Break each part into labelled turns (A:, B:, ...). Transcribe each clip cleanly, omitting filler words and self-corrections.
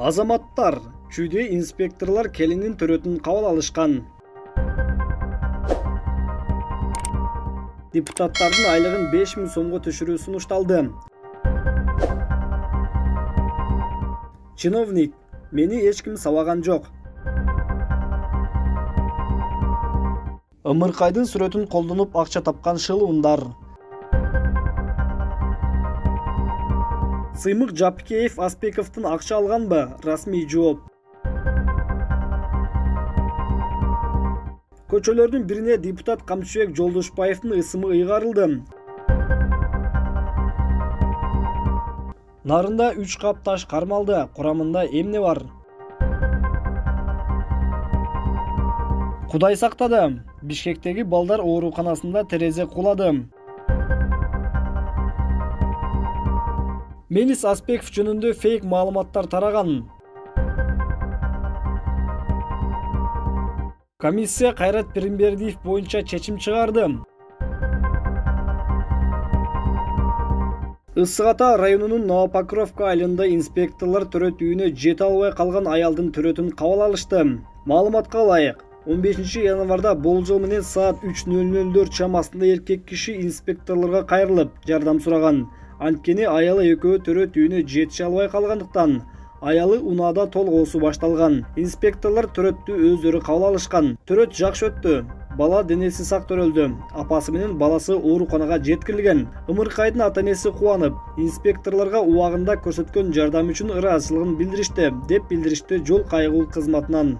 A: Азаматтар, чүйдө инспекторлар келиндин төрөтүн кабыл алышкан. Депутаттардын айлыгын 5000 сомго түшүрүү сунушталды. Чиновник, мени эч ким сабаган жок. Ымыркайдын сүрөтүн колдонуп акча тапкан шылуундар. Сыймык Жапкеев Аспековдун акча алганбы? Расмий жооп. Көчөлөрдүн бирине депутат Камчыбек Жолдошбаевдин ысымы ыйгарылды. Нарында 3 кап таш кармалды. Курамында эмне бар? Кудай сактады. Бишкектеги балдар ооруканасында терезе кулады. Мелис Аспеков жөнүндө фейк маалыматтар тараган. Комиссия Кайрат Пиринбердиев боюнча чечим чыгарды. Ысык Ата районунун Новопокровка айылында инспекторлор төрөт үйүнө жете албай калган аялдын төрөтүн кабыл алышты. Маалыматка ылайык, 15 январда болжол менен саат 3:00 чамасында эркек киши инспекторлорго кайрылып, жардам сураган. Анткени аялы экөө төрөт үйүнө жете албай калгандыктан аялы унаада толгоосу башталган. Инспекторлор төрөттү өздөрү кабыл алышкан. Төрөт жакшы өттү. Бала денеси сак төрөлдү. Апасы менен баласы ооруканага жеткирилген. Ымыркайдын ата-энеси кубанып, инспекторлорго убагында көрсөткөн жардам үчүн ыраазычылыгын билдиришти, деп билдиришти жол кайгуу кызматынан.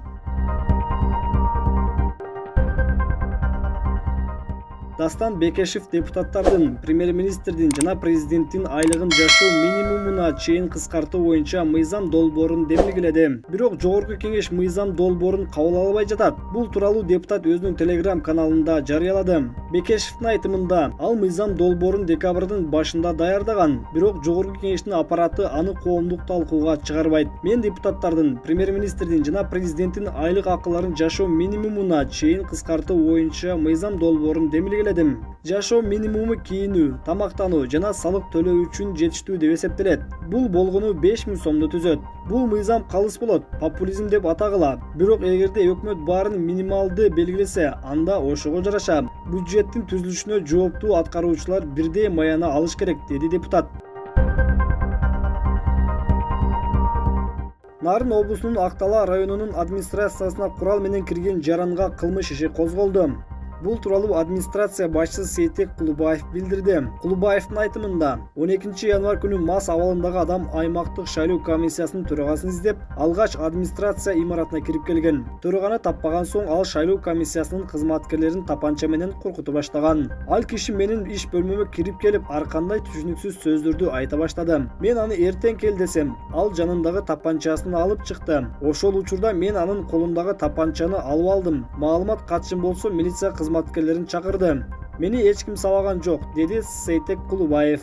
A: Дастан Бекешев депутаттардын, премьер-министрдин жана президенттин айлыгын жашоо минимумуна чейин кыскартуу боюнча мыйзам долбоорун демилгеледи. Бирок жогорку кеңеш мыйзам долбоорун кабыл албай жатат. Бул тууралуу депутат өзүнүн Telegram каналында жарыялады. Бекешевдин айтымында, ал мыйзам долбоорун декабрдын башында даярдаган, бирок жогорку кеңештин аппараты аны коомдук талкууга чыгарбайт. Мен депутаттардын, премьер-министрдин жана президенттин айлык акыларын жашоо минимумуна чейин кыскартуу боюнча мыйзам долбоорун демилгеледи. Жашоо минимуму кийинүү, тамактануу жана салык төлөө үчүн жетиштүү деп эсептелет. Бул болгону 5000 сомду түзөт. Бул мыйзам калыс болот, популизм деп атагыла. Бирок эгерде өкмөт баарын минималды белгилесе, анда ошого жараша бюджеттин түзүлүшүнө жооптуу аткаруучулар бирдей маяна алыш керек, деди депутат. Нарын облусунун Актала районунун администрациясына курал менен кирген жаранга кылмыш иши козголду. Бул тууралуу администрация башчысы Сейтек Кулубаев билдирди. Кулубаевдин айтымында, 12 январ күнү мас абалындагы адам аймактык шайлоо комиссиясынын төрагасын издеп, алгач администрация имаратына кирип келген. Төраганы таппаган соң ал шайлоо комиссиясынын кызматкерлерин тапанча менен коркутуп баштаган. Ал киши менин иш бөлмөмө кирип келип, ар кандай түшүнүксүз сөздөрдү айта баштады. Мен аны эртең кел десем, ал жанындагы тапанчасын алып чыкты. Ошол учурда мен анын колундагы тапанчаны алып алдым. Маалымат катышым болсо милиция кызматкерлерин чакырды. Мени эч ким сабаган жок, деди Сейтек Кулубаев.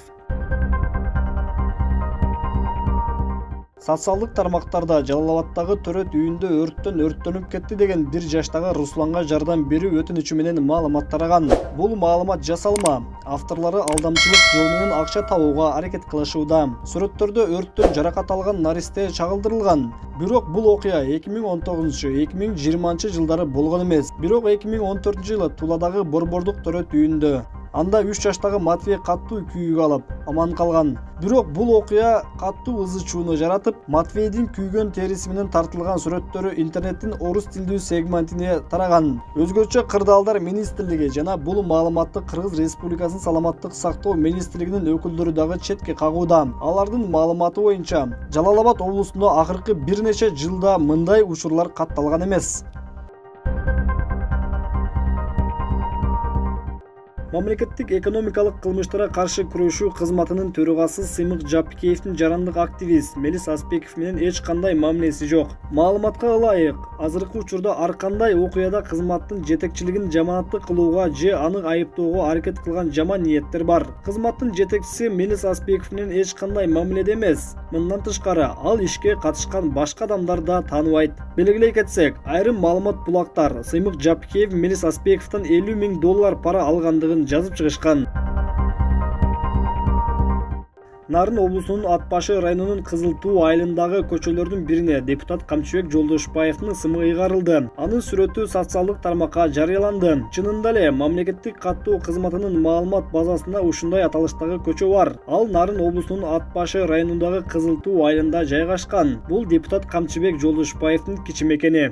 A: Социалдык тармактарда Жалал-Абадтагы төрөт үйүндө өрттөнүп кетти деген 1 жаштагы Русланга жардам берүү өтүнүчү менен маалымат тараган. Бул маалымат жасалма. Авторлору алдамчылык жол менен акча табууга аракет кылышууда. Сүрөттөрдө өрттөн жаракат алган наристе чагылдырылган. Бирок бул окуя 2019-2020 жылдары болгон эмес. Бирок 2014 жылы Туладагы борбордук төрөт үйүндө анда 3 жаштагы Матвей каттуу күйүүгө алып аман калган. Бирок бул окуя каттуу ызы чууну жаратып, Матвейдин күйгөн териси менен тартылган сүрөттөрү интернеттин орус тилдүү сегментине тараган. Өзгөчө Кырдаалдар министрлиги жана бул маалыматты Кыргыз Республикасынын саламаттык сактоо министрлигинин өкүлдөрү дагы четке кагууда. Алардын маалыматы боюнча, Жалал-Абад облусунда акыркы бир нече жылда мындай учурлар катталган эмес. Мамлекеттик экономикалык кылмыштарга каршы күрөшүү кызматынын төрагасы Сыймык Жапкеевдин жарандык активист Мелис Аспеков менен эч кандай мамилеси жок. Маалыматка ылайык, азыркы учурда ар кандай окуяда кызматтын жетекчилигин жаманаттык кылууга же аны айыптоого аракет кылган жаман ниеттер бар. Кызматтын жетекчиси Мелис Аспеков менен эч кандай мамиледе эмес. Мындан тышкары, ал ишке катышкан башка адамдар да тааныбайт. Белгилей кетсек, айрым маалымат булактар Сыймык Жапкеев Мелис Аспековдон $50 000 пара алгандыгын жазып чыгышкан. Нарын облусунун Ат Башы районунун Кызыл Туу айылындагы көчөлөрдүн бирине депутат Камчыбек Жолдошбаевдин сымыгы ыйгарылды. Анын сүрөтү социалдык тармакка жарыяланды. Чынында эле мамлекеттик каттоо кызматынын маалымат базасында ушундай аталыштагы көчө бар. Ал Нарын облусунун Ат Башы районундагы Кызыл Туу айылында жайгашкан. Бул депутат Камчыбек Жолдошбаевдин кичи мекени.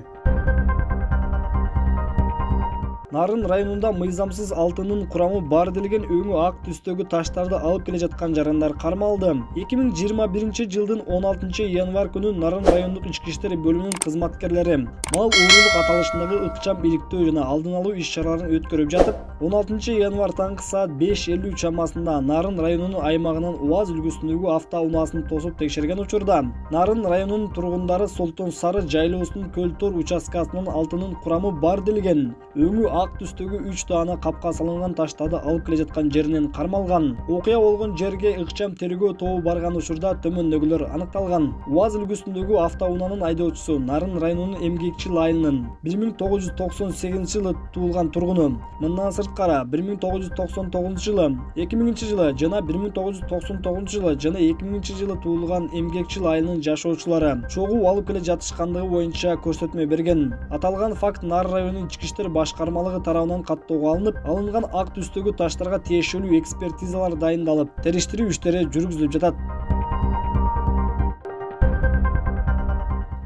A: Нарын районунда мыйзамсыз алтындын курамы бар делген өңү ак түстөгү таштарды алып келе жаткан жарандар кармалды. 2021 жылдын 16 январь күнү Нарын райондук ички иштер бөлүмүнүн кызматкерлери мал уурулук аталышындагы ыкчам иликтөө жана алдын алуу иш-чараларын өткөрүп жатып, 16 январь таңкы саат 5:50 чамасында Нарын районунун аймагынан УАЗ үлгүсүндөгү автоунаасын тосуп текшерген учурда Нарын районунун тургундары Солтон Сары жайлоосунун Көлтөр участкасынын алтынын курамы бар делген өңү ак түстөгү 3 даана капка салынган таштарды алып келе жаткан жеринен кармалган. Окуя болгон жерге ыкчам тергөө тобу барган учурда төмөндөгүлөр аныкталган. УАЗ үлгүсүндөгү автоунаанын айдоочусу Нарын районунун Эмгекчил айылынын 1998 жылы туулган тургуну. Мындан сырткары 1999 жылы, 2000 жылы жана 1999 жылы жана 2000 жылы туулган Эмгекчил айылынын жашоочулары чогуу алып келе жатышкандыгы боюнча көрсөтмө берген. Аталган факт Нарын районунун ички иштер башкармалыгы тарабынан каттоого алынып, алынган ак түстөгү таштарга тиешелүү экспертизалар дайындалып, териштирүү иштери жүргүзүлүп жатат.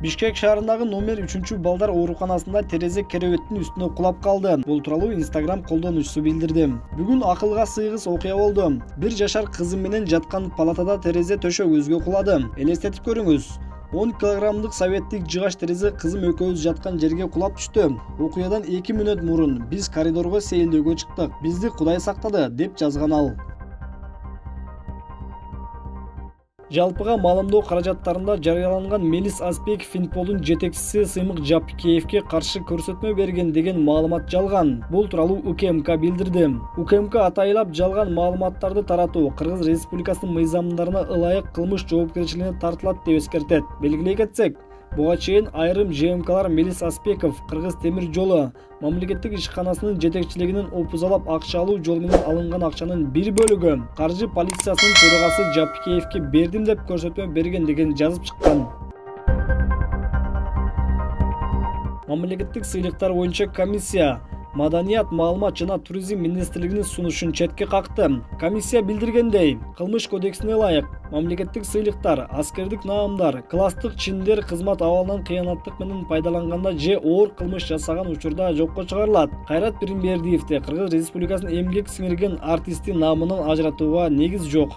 A: Бишкек шаарындагы номер 3 балдар ооруканасында терезе керебеттин үстүнө кулап калды. Бул тууралуу Instagram колдонуучусу билдирди. Бүгүн акылга сыйгыс окуя болду. 1 жашар кызы менен жаткан палатада терезе төшөгүбүзгө кулады. Элестетип көрүңүз. 10 килограммдык советтик жыгач терезе кызым экөөбүз жаткан жерге кулап түштү. Окуядан 2 мүнөт мурун биз коридорго сейилдөөгө чыктык. Бизди Кудай сактады, деп жазган ал. Жалпыга маалымдоо каражаттарында жарыяланган Мелис Аспеков Финполдун жетекчиси Сыймык Жапикеевке каршы көрсөтмө берген деген маалымат жалган. Бул тууралуу УКМК билдирди. УКМК атайылап жалган маалыматтарды таратуу Кыргыз Республикасынын мыйзамдарына ылайык кылмыш жоопкерчилигине тартылат деп эскертет. Белгилей кетсек, буга чейин айрым ЖМКлар Мелис Аспеков Кыргыз темир жолу мамлекеттик ишканасынын жетекчилигинин опузалап акча алуу жолу менен алынган акчанын бир бөлүгү каржы полициясынын төрагасы Жапикеевке бердим деп көрсөтмө берген деген жазып чыккан. Мамлекеттик сыйлыктар боюнча комиссия Маданият, маалымат жана туризм министрлигинин сунушун четке какты. Комиссия билдиргендей, кылмыш кодексине ылайык мамлекеттик сыйлыктар, аскердик наамдар, класстык чиндер кызмат абалынан кыянаттык менен пайдаланганда же оор кылмыш жасаган учурда жокко чыгарылат. Кайрат Биримбердиевди Кыргыз Республикасынын эмгек сиңирген артисти наамынан ажыратууга негиз жок.